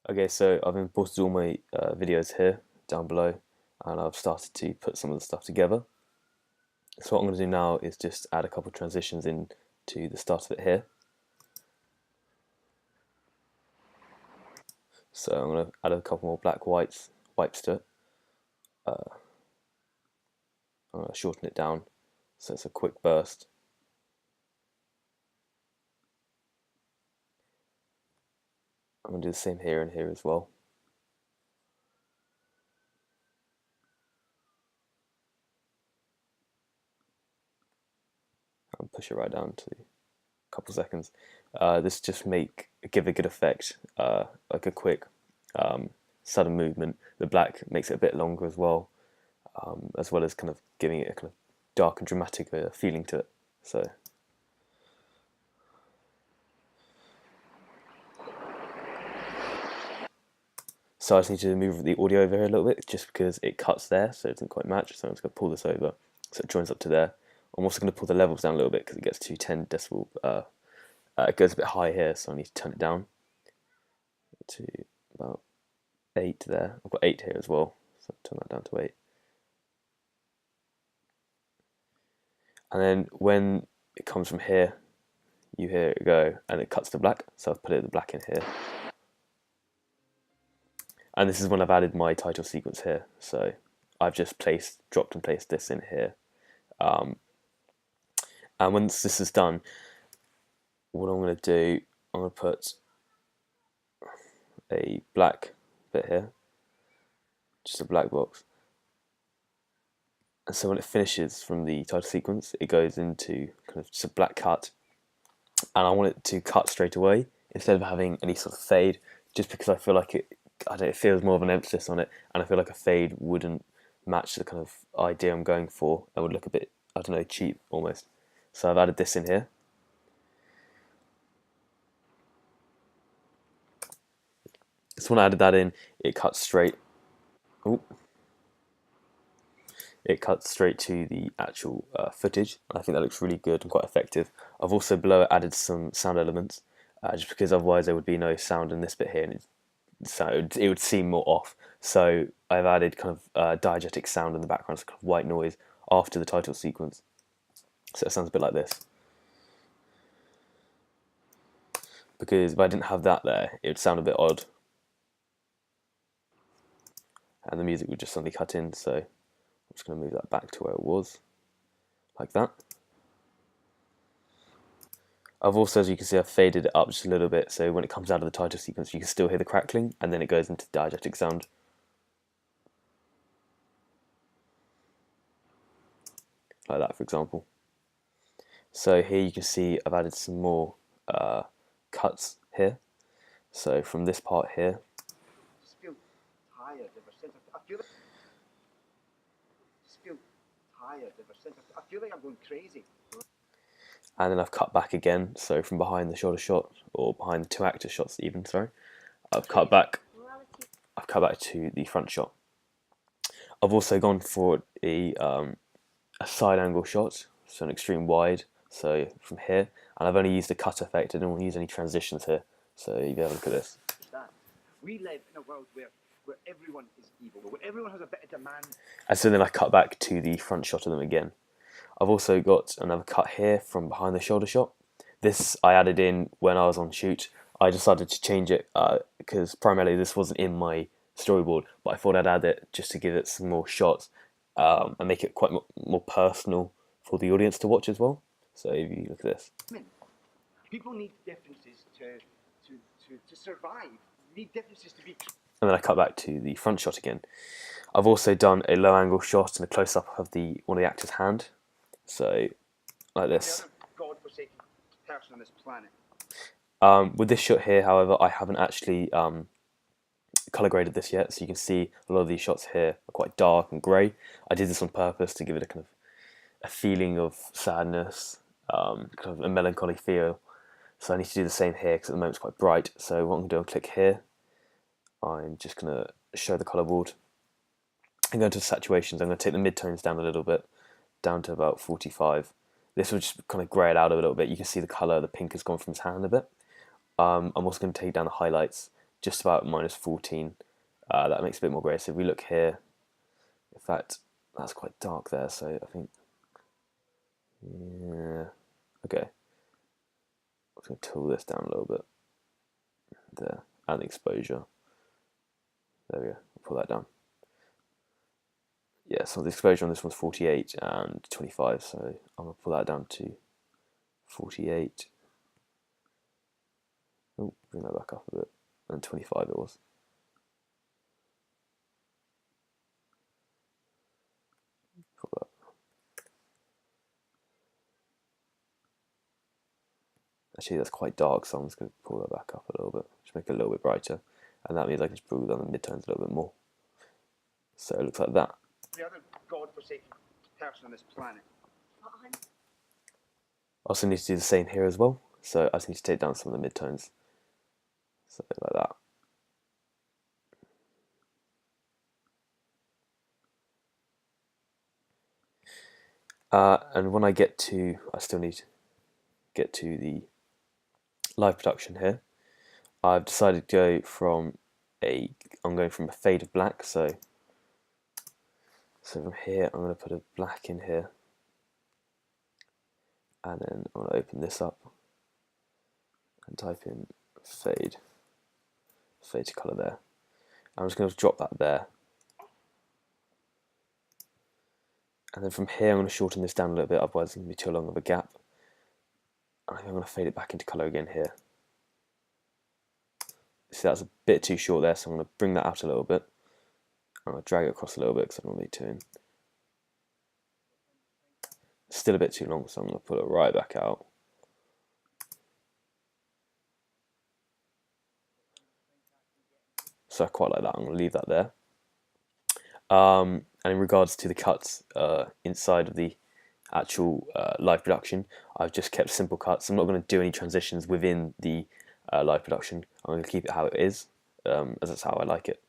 Okay, so I've imported all my videos here down below, and I've started to put some of the stuff together. So what I'm going to do now is just add a couple of transitions in to the start of it here. So I'm going to add a couple more black wipes to it. I'm going to shorten it down so it's a quick burst. I'm going to do the same here and here as well. And push it right down to a couple seconds. This just give a good effect, like a quick sudden movement. The black makes it a bit longer as well as kind of giving it a kind of dark and dramatic feeling to it. So I just need to move the audio over here a little bit just because it cuts there, so it doesn't quite match. So I'm just going to pull this over so it joins up to there. I'm also going to pull the levels down a little bit because it gets to 10 decibel. It goes a bit high here, so I need to turn it down to about 8 there. I've got 8 here as well, so turn that down to 8. And then when it comes from here, you hear it go, and it cuts to black. So I've put the black in here. And this is when I've added my title sequence here. So I've just dropped and placed this in here. And once this is done, what I'm going to do, I'm going to put a black bit here, just a black box. And so when it finishes from the title sequence, it goes into kind of just a black cut. And I want it to cut straight away instead of having any sort of fade, just because I feel like it feels more of an emphasis on it, and I feel like a fade wouldn't match the kind of idea I'm going for. It would look a bit, I don't know, cheap almost. So I've added this in here. So when I added that in, it cuts straight. It cuts straight to the actual footage. I think that looks really good and quite effective. I've also below it added some sound elements, just because otherwise there would be no sound in this bit here, and it would seem more off. So I've added kind of diegetic sound in the background, so kind of white noise after the title sequence. So it sounds a bit like this. Because if I didn't have that there, it would sound a bit odd. And the music would just suddenly cut in, so I'm just going to move that back to where it was, like that. I've also, as you can see, I've faded it up just a little bit, so when it comes out of the title sequence, you can still hear the crackling, and then it goes into diegetic sound. Like that, for example. So here you can see I've added some more cuts here. So from this part here, Just feel tired ever since. I feel like I feel like I'm going crazy. and then I've cut back again. So from behind the shoulder shot, or behind the two actor shots, even sorry, I've cut back to the front shot. I've also gone for a side angle shot, so an extreme wide. So from here, and I've only used the cut effect. I didn't want to use any transitions here. So you have a look at this. We live in a world where everyone is evil, where everyone has a bit of demand. And so then I cut back to the front shot of them again. I've also got another cut here from behind the shoulder shot. This I added in when I was on shoot. I decided to change it because primarily this wasn't in my storyboard, but I thought I'd add it just to give it some more shots and make it quite more personal for the audience to watch as well. So if you look at this. People need differences to survive. Need differences to be. And then I cut back to the front shot again. I've also done a low angle shot and a close up of one of the actor's hand. So like this. God-forsaken person on this planet. With this shot here, however, I haven't actually color graded this yet, so you can see a lot of these shots here are quite dark and grey. I did this on purpose to give it a kind of a feeling of sadness, kind of a melancholy feel. So I need to do the same here because at the moment it's quite bright. So what I'm going to do, I'll click here. I'm just going to show the color board. I'm going to saturations. I'm going to take the midtones down a little bit, down to about 45. This will just kind of grey it out a little bit. You can see the color, the pink has gone from his hand a bit. I'm also going to take down the highlights just about -14. That makes it a bit more grey. So if we look here, in fact, that's quite dark there. So I think, yeah, okay. I'm just going to tool this down a little bit there, and the exposure. There we go. I'll pull that down. Yeah, so the exposure on this one's 48 and 25, so I'm going to pull that down to 48. Oh, bring that back up a bit. And 25 it was. Pull that. Actually, that's quite dark, so I'm just going to pull that back up a little bit. Just make it a little bit brighter. And that means I can just pull down the midtones a little bit more. So it looks like that. The other godforsaken person on this planet. I also need to do the same here as well. So I just need to take down some of the midtones. So like that. And when I get to, I still need to get to the live production here. I've decided to go from I'm going from a fade of black. So from here, I'm going to put a black in here. And then I'm going to open this up and type in fade to color there. I'm just going to drop that there. And then from here, I'm going to shorten this down a little bit, otherwise it's going to be too long of a gap. And I think I'm going to fade it back into color again here. See, that's a bit too short there, so I'm going to bring that out a little bit. I'm going to drag it across a little bit because I don't want to be too in. It's still a bit too long, so I'm going to pull it right back out. So I quite like that. I'm going to leave that there. And in regards to the cuts inside of the actual live production, I've just kept simple cuts. I'm not going to do any transitions within the live production. I'm going to keep it how it is, as that's how I like it.